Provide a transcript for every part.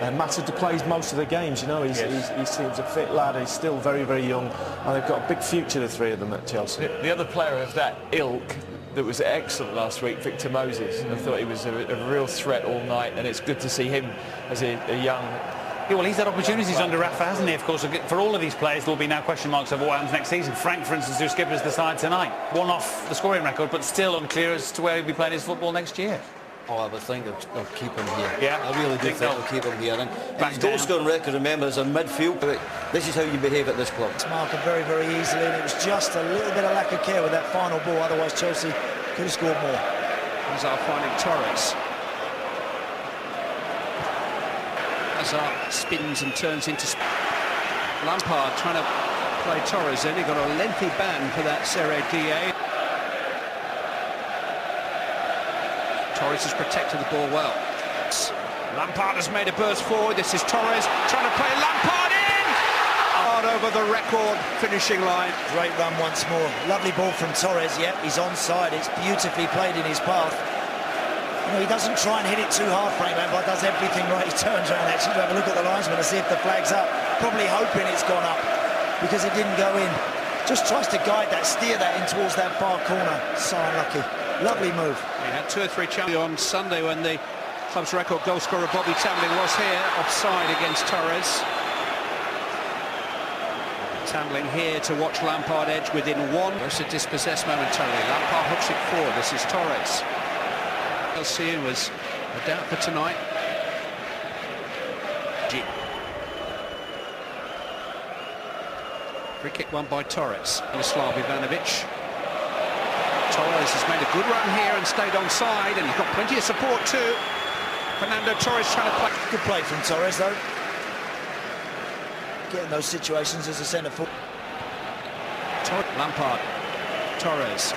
Matador plays most of the games, you know, he seems a fit lad, he's still very, very young, and they've got a big future, the three of them at Chelsea. The other player of that ilk that was excellent last week, Victor Moses, I thought he was a real threat all night, and it's good to see him as a young... Yeah, well, he's had opportunities under Rafa, hasn't he? Of course, for all of these players, there will be now question marks over what happens next season. Frank, for instance, who skippers the side tonight, one off the scoring record, but still unclear as to where he'll be playing his football next year. Oh, I would think they'll keep him here. Yeah, I really do think they'll keep him here. And his goal-scoring record, remember, is a midfield. This is how you behave at this club. It's marked very, very easily, and it was just a little bit of lack of care with that final ball. Otherwise, Chelsea could have scored more. Hazard finding Torres. Hazard spins and turns into... Lampard trying to play Torres in. He got a lengthy ban for that Serie DA. Torres has protected the ball well. Lampard has made a burst forward. This is Torres trying to play Lampard in! Hard over the record finishing line. Great run once more. Lovely ball from Torres. Yep, he's onside. It's beautifully played in his path. You know, he doesn't try and hit it too hard, Frank Lampard does everything right. He turns around actually to have a look at the linesman to see if the flag's up. Probably hoping it's gone up because it didn't go in. Just tries to guide that, steer that in towards that far corner. So unlucky. Lovely move. He had 2 or 3 chances on Sunday when the club's record goal scorer Bobby Tambling was here, offside against Torres. Tambling here to watch Lampard edge within one. It's a dispossessed momentarily. Lampard hooks it forward. This is Torres. Chelsea was a doubt for tonight. Free kick won by Torres. Mislav Ivanovic. Torres has made a good run here and stayed onside, and he's got plenty of support too. Fernando Torres trying to play. Good play from Torres though. Getting those situations as a centre forward. Lampard. Torres.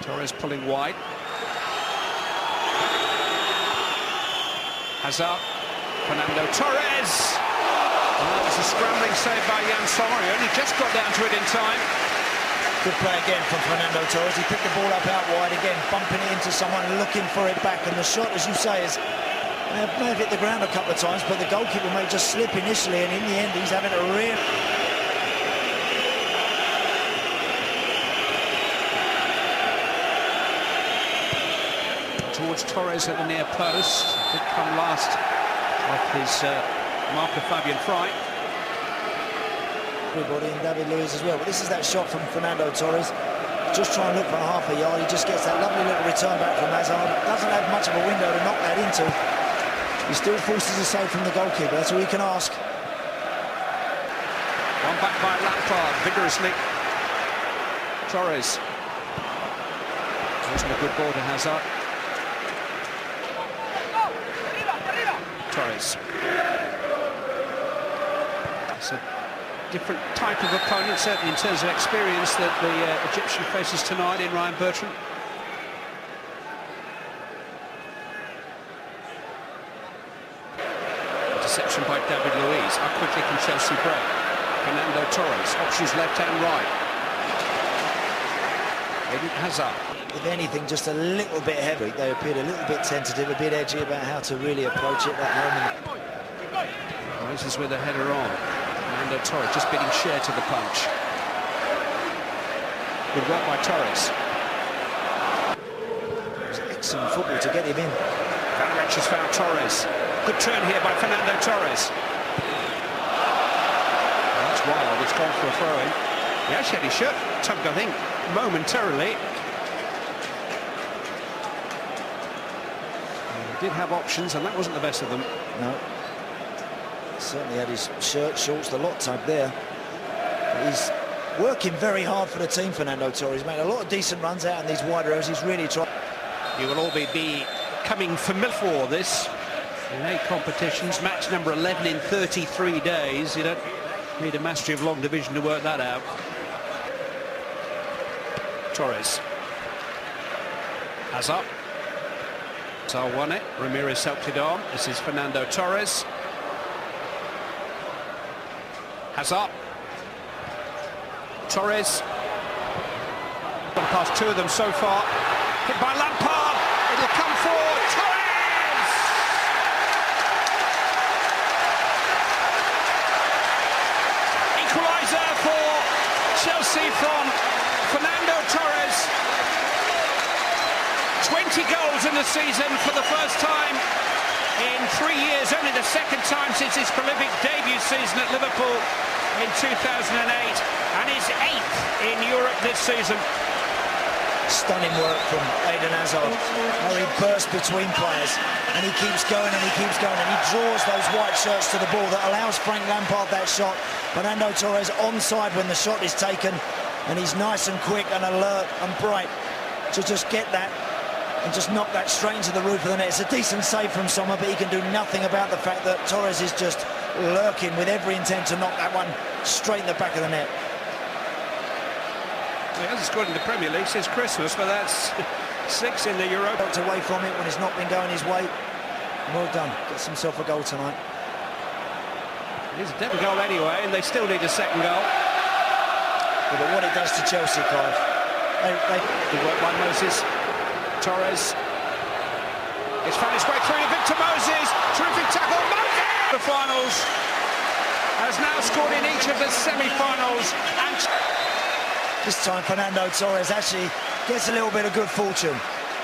Torres pulling wide. Hazard. Fernando Torres. And that was a scrambling save by Jan Sommer. He only just got down to it in time. Good play again from Fernando Torres. He picked the ball up out wide again, bumping it into someone, looking for it back. And the shot, as you say, may have hit the ground a couple of times, but the goalkeeper may just slip initially, and in the end, he's having a real... Towards Torres at the near post. Did come last off his marker Fabian Fry. Everybody and David Luiz as well. But this is that shot from Fernando Torres. Just trying to look for half a yard. He just gets that lovely little return back from Hazard. Doesn't have much of a window to knock that into. He still forces a save from the goalkeeper. That's all you can ask. One back by Lampard vigorously. Torres. Wasn't a good ball to Hazard. Torres. It's a different type of opponent, certainly in terms of experience, that the Egyptian faces tonight in Ryan Bertrand. Interception by David Luiz. How quickly can Chelsea break? Fernando Torres. Options left and right. Eden Hazard. If anything, just a little bit heavy. They appeared a little bit tentative, a bit edgy about how to really approach it at home. Moses with a header on. Fernando Torres just beating Share to the punch. Good work by Torres. It was excellent football to get him in. Van Rech has found Torres. Good turn here by Fernando Torres. Well, that's wild. It's gone for a throw-in. He actually had his shirt tugged, I think, momentarily. He did have options, and that wasn't the best of them. No. Certainly had his shirt, shorts, the lot tugged there. But he's working very hard for the team, Fernando Torres. He's made a lot of decent runs out in these wide areas. He's really tried. You will all be coming familiar for this in 8 competitions. Match number 11 in 33 days. You don't need a mastery of long division to work that out. Torres. Hazard. Hazard won it. Ramirez helped it on. This is Fernando Torres. Hazard. Torres. Gone past 2 of them so far. Hit by Lampard. It'll come forward. see from Fernando Torres. 20 goals in the season for the first time in 3 years, only the second time since his prolific debut season at Liverpool in 2008, and his 8th in Europe this season. Stunning work from Eden Hazard. How he bursts between players, and he keeps going and he keeps going, and he draws those white shirts to the ball that allows Frank Lampard that shot. Fernando Torres onside when the shot is taken, and he's nice and quick and alert and bright to just get that and just knock that straight into the roof of the net. It's a decent save from Sommer, but he can do nothing about the fact that Torres is just lurking with every intent to knock that one straight in the back of the net. He hasn't scored in the Premier League since Christmas, but that's 6 in the Europa. Walked away from it when it's not been going his way. Well done. Gets himself a goal tonight. It is a definite goal anyway, and they still need a second goal. Yeah, but what it does to Chelsea, Clive. Good work by Moses. Torres. It's found its way through to Victor Moses. Terrific tackle. Moses! The finals. Has now scored in each of the semi-finals. And this time Fernando Torres actually gets a little bit of good fortune.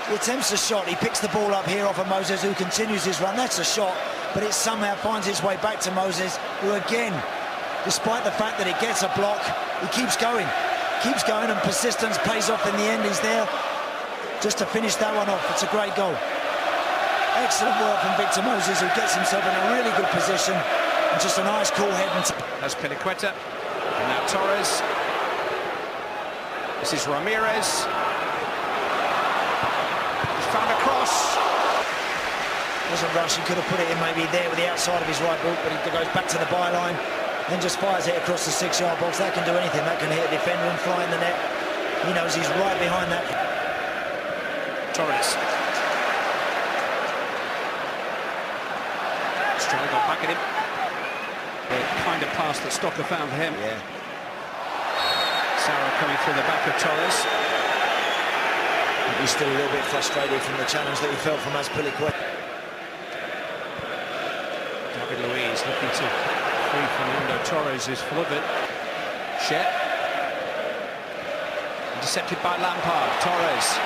He attempts a shot, he picks the ball up here off of Moses, who continues his run. That's a shot, but it somehow finds its way back to Moses, who again, despite the fact that it gets a block, he keeps going, and persistence pays off in the end. He's there just to finish that one off. It's a great goal. Excellent work from Victor Moses, who gets himself in a really good position, and just a nice cool head. That's Piliqueta, and now Torres. This is Ramirez. He's found a cross. Wasn't rushed, he could have put it in maybe there with the outside of his right boot, but he goes back to the byline, then just fires it across the 6-yard box. That can do anything, that can hit a defender and fly in the net. He knows he's right behind that. Torres. Strelly got back at him. The kind of pass that Stocker found for him. Yeah. Sarah coming through the back of Torres. He's still a little bit frustrated from the challenge that he felt from Piliqueta. David Luiz looking to free Fernando Torres, who's full of it. Shet. Intercepted by Lampard. Torres.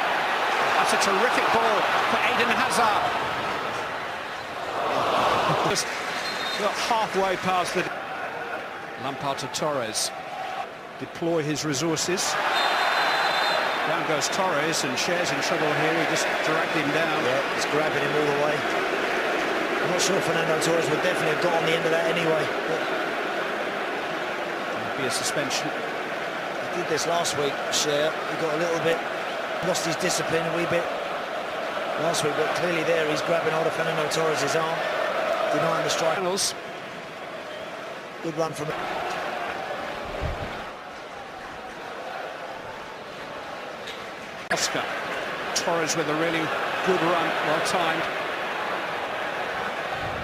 That's a terrific ball for Eden Hazard. Just got halfway past the... Lampard to Torres. Deploy his resources. Down goes Torres, and Cher's in trouble here. He just dragged him down. Yeah, he's grabbing him all the way. I'm not sure Fernando Torres would definitely have got on the end of that anyway. There'll be a suspension. He did this last week, Cher. He got a little bit, lost his discipline a wee bit last week, but clearly there he's grabbing hold of Fernando Torres' arm, denying the strike. Good run from him. Oscar. Torres with a really good run, well timed.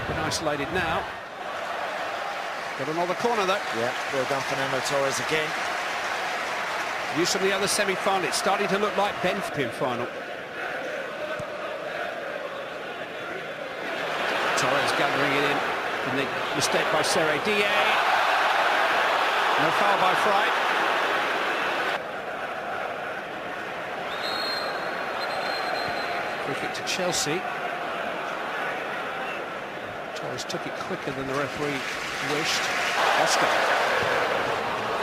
Been isolated now. Got another corner though. Yeah, well done Fernando Torres again. Use from the other semi-final. It's starting to look like Benfica final. Torres gathering it in. And the mistake by Serre Da. No foul by Fry. Free kick to Chelsea. Torres took it quicker than the referee wished. Oscar.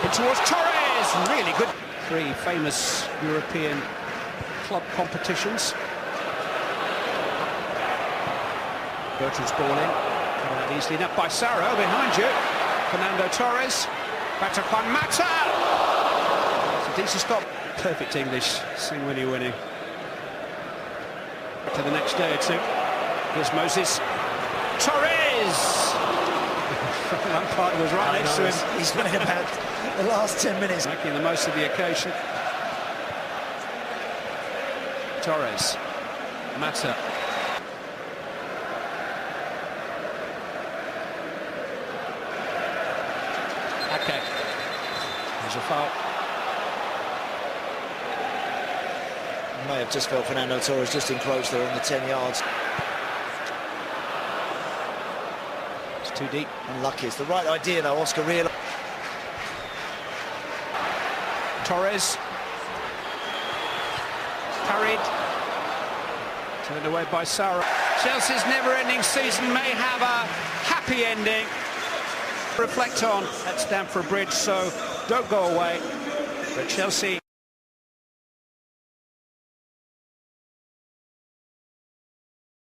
In towards Torres. Really good. 3 famous European club competitions. Bertrand's ball in. Cut out easily enough by Sarro behind you. Fernando Torres. Back to Juan Mata. It's a decent stop. Perfect English. Sing when you're winning. To the next day or two. Here's Moses. Torres! Lampard was right next to him. He's playing about the last 10 minutes. Making the most of the occasion. Torres. Mata. Okay. There's a foul. May have just felt Fernando Torres just encroached there on the 10 yards. It's too deep. Unlucky. It's the right idea though, Oscar realised. Torres. Carried. Turned away by Sarah. Chelsea's never-ending season may have a happy ending. Reflect on at Stamford Bridge, so don't go away. But Chelsea